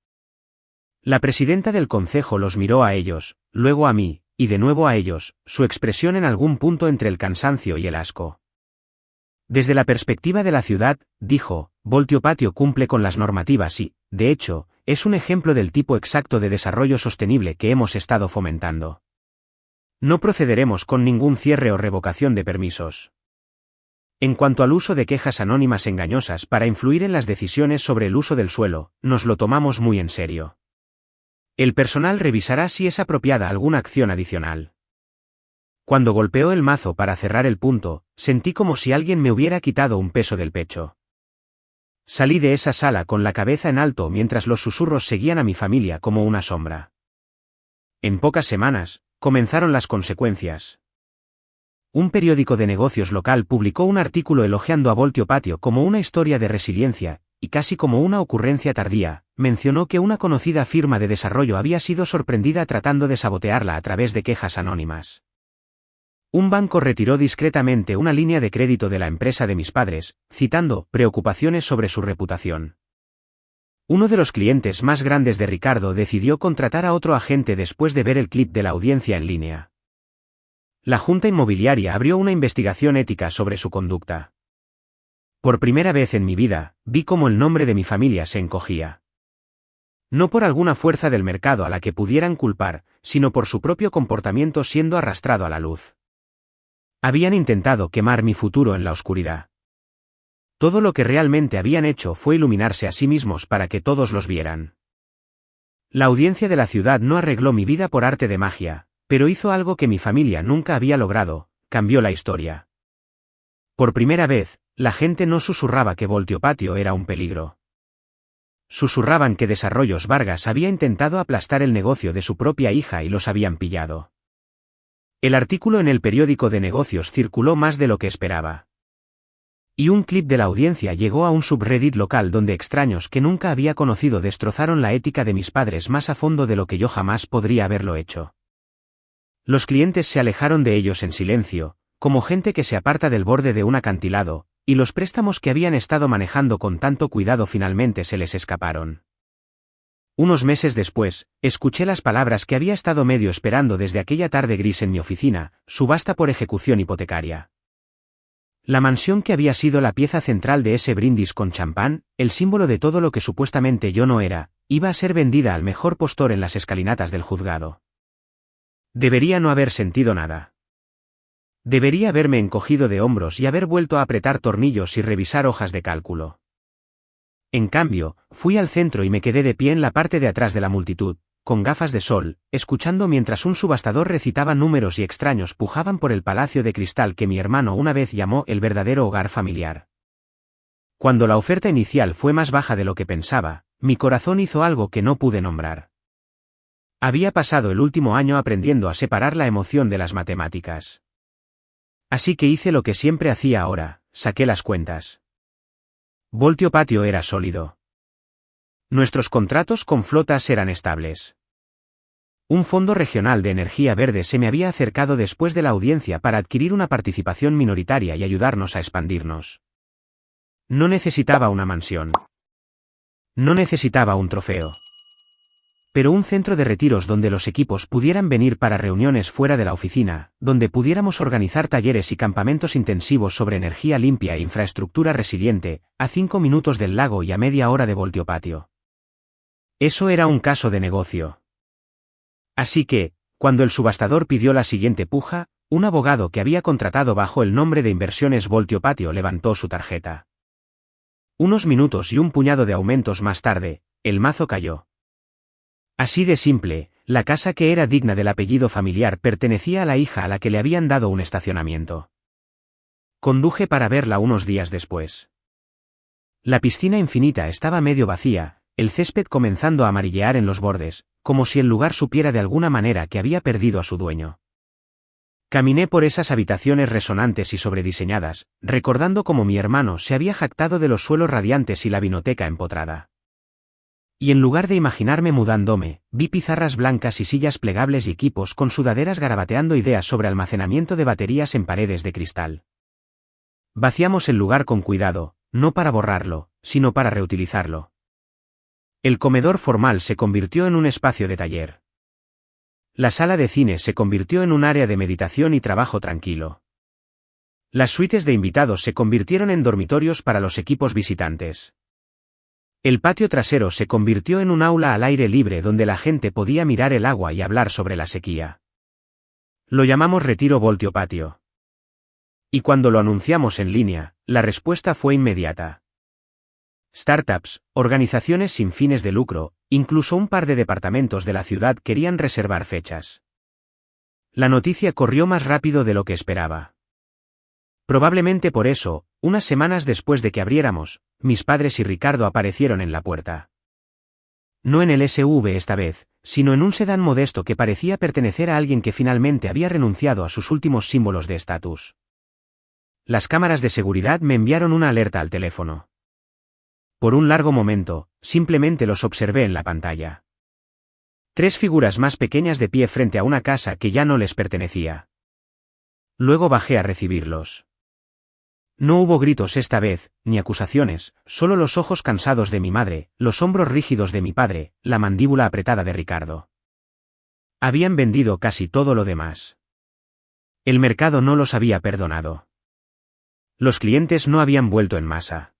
La presidenta del concejo los miró a ellos, luego a mí, y de nuevo a ellos, su expresión en algún punto entre el cansancio y el asco. Desde la perspectiva de la ciudad, dijo, Voltio Patio cumple con las normativas y, de hecho, es un ejemplo del tipo exacto de desarrollo sostenible que hemos estado fomentando. No procederemos con ningún cierre o revocación de permisos. En cuanto al uso de quejas anónimas engañosas para influir en las decisiones sobre el uso del suelo, nos lo tomamos muy en serio. El personal revisará si es apropiada alguna acción adicional. Cuando golpeó el mazo para cerrar el punto, sentí como si alguien me hubiera quitado un peso del pecho. Salí de esa sala con la cabeza en alto mientras los susurros seguían a mi familia como una sombra. En pocas semanas, comenzaron las consecuencias. Un periódico de negocios local publicó un artículo elogiando a Voltio Patio como una historia de resiliencia, y casi como una ocurrencia tardía, mencionó que una conocida firma de desarrollo había sido sorprendida tratando de sabotearla a través de quejas anónimas. Un banco retiró discretamente una línea de crédito de la empresa de mis padres, citando preocupaciones sobre su reputación. Uno de los clientes más grandes de Ricardo decidió contratar a otro agente después de ver el clip de la audiencia en línea. La Junta Inmobiliaria abrió una investigación ética sobre su conducta. Por primera vez en mi vida, vi cómo el nombre de mi familia se encogía. No por alguna fuerza del mercado a la que pudieran culpar, sino por su propio comportamiento siendo arrastrado a la luz. Habían intentado quemar mi futuro en la oscuridad. Todo lo que realmente habían hecho fue iluminarse a sí mismos para que todos los vieran. La audiencia de la ciudad no arregló mi vida por arte de magia, pero hizo algo que mi familia nunca había logrado, cambió la historia. Por primera vez, la gente no susurraba que Voltio Patio era un peligro. Susurraban que Desarrollos Vargas había intentado aplastar el negocio de su propia hija y los habían pillado. El artículo en el periódico de negocios circuló más de lo que esperaba. Y un clip de la audiencia llegó a un subreddit local donde extraños que nunca había conocido destrozaron la ética de mis padres más a fondo de lo que yo jamás podría haberlo hecho. Los clientes se alejaron de ellos en silencio, como gente que se aparta del borde de un acantilado, y los préstamos que habían estado manejando con tanto cuidado finalmente se les escaparon. Unos meses después, escuché las palabras que había estado medio esperando desde aquella tarde gris en mi oficina, subasta por ejecución hipotecaria. La mansión que había sido la pieza central de ese brindis con champán, el símbolo de todo lo que supuestamente yo no era, iba a ser vendida al mejor postor en las escalinatas del juzgado. Debería no haber sentido nada. Debería haberme encogido de hombros y haber vuelto a apretar tornillos y revisar hojas de cálculo. En cambio, fui al centro y me quedé de pie en la parte de atrás de la multitud, con gafas de sol, escuchando mientras un subastador recitaba números y extraños pujaban por el palacio de cristal que mi hermano una vez llamó el verdadero hogar familiar. Cuando la oferta inicial fue más baja de lo que pensaba, mi corazón hizo algo que no pude nombrar. Había pasado el último año aprendiendo a separar la emoción de las matemáticas. Así que hice lo que siempre hacía ahora, saqué las cuentas. Voltio Patio era sólido. Nuestros contratos con flotas eran estables. Un fondo regional de energía verde se me había acercado después de la audiencia para adquirir una participación minoritaria y ayudarnos a expandirnos. No necesitaba una mansión. No necesitaba un trofeo. Pero un centro de retiros donde los equipos pudieran venir para reuniones fuera de la oficina, donde pudiéramos organizar talleres y campamentos intensivos sobre energía limpia e infraestructura resiliente, a 5 minutos del lago y a media hora de Voltiopatio. Eso era un caso de negocio. Así que, cuando el subastador pidió la siguiente puja, un abogado que había contratado bajo el nombre de Inversiones Voltiopatio levantó su tarjeta. Unos minutos y un puñado de aumentos más tarde, el mazo cayó. Así de simple, la casa que era digna del apellido familiar pertenecía a la hija a la que le habían dado un estacionamiento. Conduje para verla unos días después. La piscina infinita estaba medio vacía, el césped comenzando a amarillear en los bordes, como si el lugar supiera de alguna manera que había perdido a su dueño. Caminé por esas habitaciones resonantes y sobrediseñadas, recordando cómo mi hermano se había jactado de los suelos radiantes y la vinoteca empotrada. Y en lugar de imaginarme mudándome, vi pizarras blancas y sillas plegables y equipos con sudaderas garabateando ideas sobre almacenamiento de baterías en paredes de cristal. Vaciamos el lugar con cuidado, no para borrarlo, sino para reutilizarlo. El comedor formal se convirtió en un espacio de taller. La sala de cine se convirtió en un área de meditación y trabajo tranquilo. Las suites de invitados se convirtieron en dormitorios para los equipos visitantes. El patio trasero se convirtió en un aula al aire libre donde la gente podía mirar el agua y hablar sobre la sequía. Lo llamamos Retiro Voltiopatio. Y cuando lo anunciamos en línea, la respuesta fue inmediata. Startups, organizaciones sin fines de lucro, incluso un par de departamentos de la ciudad querían reservar fechas. La noticia corrió más rápido de lo que esperaba. Probablemente por eso, unas semanas después de que abriéramos, mis padres y Ricardo aparecieron en la puerta. No en el SUV esta vez, sino en un sedán modesto que parecía pertenecer a alguien que finalmente había renunciado a sus últimos símbolos de estatus. Las cámaras de seguridad me enviaron una alerta al teléfono. Por un largo momento, simplemente los observé en la pantalla. 3 figuras más pequeñas de pie frente a una casa que ya no les pertenecía. Luego bajé a recibirlos. No hubo gritos esta vez, ni acusaciones, solo los ojos cansados de mi madre, los hombros rígidos de mi padre, la mandíbula apretada de Ricardo. Habían vendido casi todo lo demás. El mercado no los había perdonado. Los clientes no habían vuelto en masa.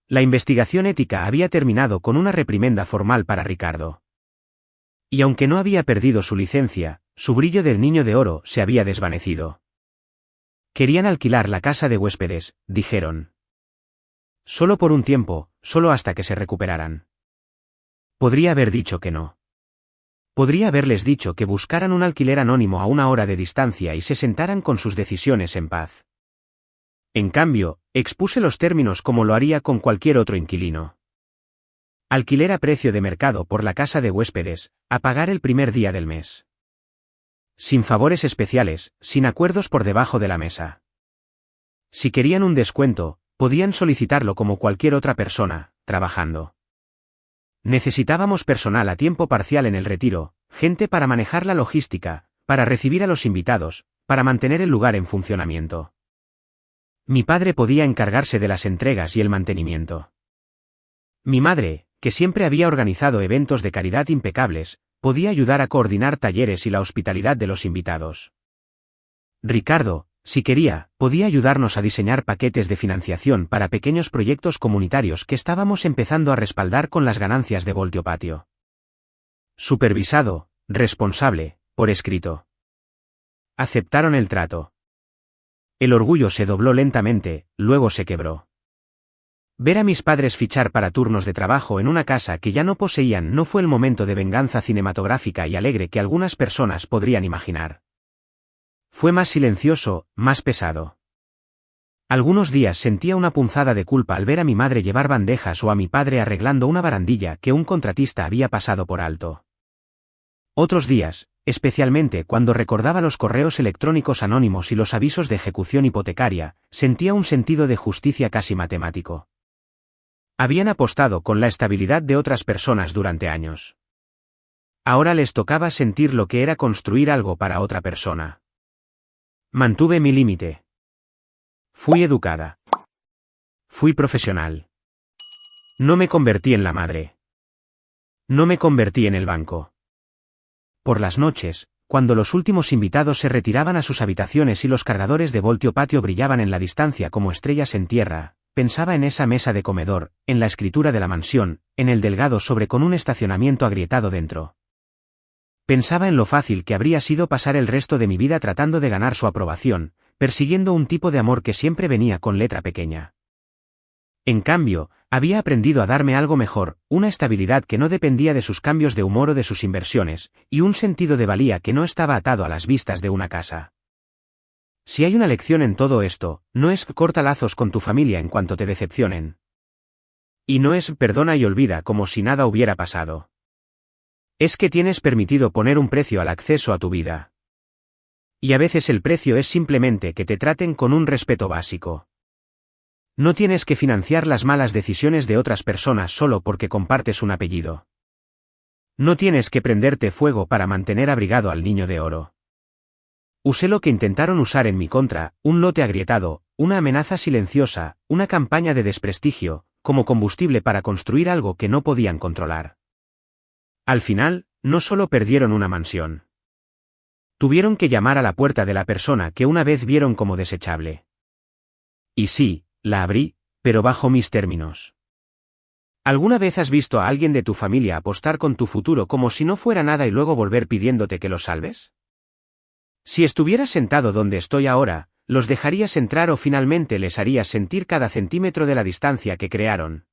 La investigación ética había terminado con una reprimenda formal para Ricardo. Y aunque no había perdido su licencia, su brillo del niño de oro se había desvanecido. Querían alquilar la casa de huéspedes, dijeron. Solo por un tiempo, solo hasta que se recuperaran. Podría haber dicho que no. Podría haberles dicho que buscaran un alquiler anónimo a 1 hora de distancia y se sentaran con sus decisiones en paz. En cambio, expuse los términos como lo haría con cualquier otro inquilino. Alquiler a precio de mercado por la casa de huéspedes, a pagar el primer día del mes. Sin favores especiales, sin acuerdos por debajo de la mesa. Si querían un descuento, podían solicitarlo como cualquier otra persona, trabajando. Necesitábamos personal a tiempo parcial en el retiro, gente para manejar la logística, para recibir a los invitados, para mantener el lugar en funcionamiento. Mi padre podía encargarse de las entregas y el mantenimiento. Mi madre, que siempre había organizado eventos de caridad impecables, podía ayudar a coordinar talleres y la hospitalidad de los invitados. Ricardo, si quería, podía ayudarnos a diseñar paquetes de financiación para pequeños proyectos comunitarios que estábamos empezando a respaldar con las ganancias de Voltiopatio. Supervisado, responsable, por escrito. Aceptaron el trato. El orgullo se dobló lentamente, luego se quebró. Ver a mis padres fichar para turnos de trabajo en una casa que ya no poseían no fue el momento de venganza cinematográfica y alegre que algunas personas podrían imaginar. Fue más silencioso, más pesado. Algunos días sentía una punzada de culpa al ver a mi madre llevar bandejas o a mi padre arreglando una barandilla que un contratista había pasado por alto. Otros días, especialmente cuando recordaba los correos electrónicos anónimos y los avisos de ejecución hipotecaria, sentía un sentido de justicia casi matemático. Habían apostado con la estabilidad de otras personas durante años. Ahora les tocaba sentir lo que era construir algo para otra persona. Mantuve mi límite. Fui educada. Fui profesional. No me convertí en la madre. No me convertí en el banco. Por las noches, cuando los últimos invitados se retiraban a sus habitaciones y los cargadores de voltio patio brillaban en la distancia como estrellas en tierra, pensaba en esa mesa de comedor, en la escritura de la mansión, en el delgado sobre con un estacionamiento agrietado dentro. Pensaba en lo fácil que habría sido pasar el resto de mi vida tratando de ganar su aprobación, persiguiendo un tipo de amor que siempre venía con letra pequeña. En cambio, había aprendido a darme algo mejor, una estabilidad que no dependía de sus cambios de humor o de sus inversiones, y un sentido de valía que no estaba atado a las vistas de una casa. Si hay una lección en todo esto, no es corta lazos con tu familia en cuanto te decepcionen. Y no es perdona y olvida como si nada hubiera pasado. Es que tienes permitido poner un precio al acceso a tu vida. Y a veces el precio es simplemente que te traten con un respeto básico. No tienes que financiar las malas decisiones de otras personas solo porque compartes un apellido. No tienes que prenderte fuego para mantener abrigado al niño de oro. Usé lo que intentaron usar en mi contra, un lote agrietado, una amenaza silenciosa, una campaña de desprestigio, como combustible para construir algo que no podían controlar. Al final, no solo perdieron una mansión. Tuvieron que llamar a la puerta de la persona que una vez vieron como desechable. Y sí, la abrí, pero bajo mis términos. ¿Alguna vez has visto a alguien de tu familia apostar con tu futuro como si no fuera nada y luego volver pidiéndote que lo salves? Si estuvieras sentado donde estoy ahora, ¿los dejarías entrar o finalmente les harías sentir cada centímetro de la distancia que crearon?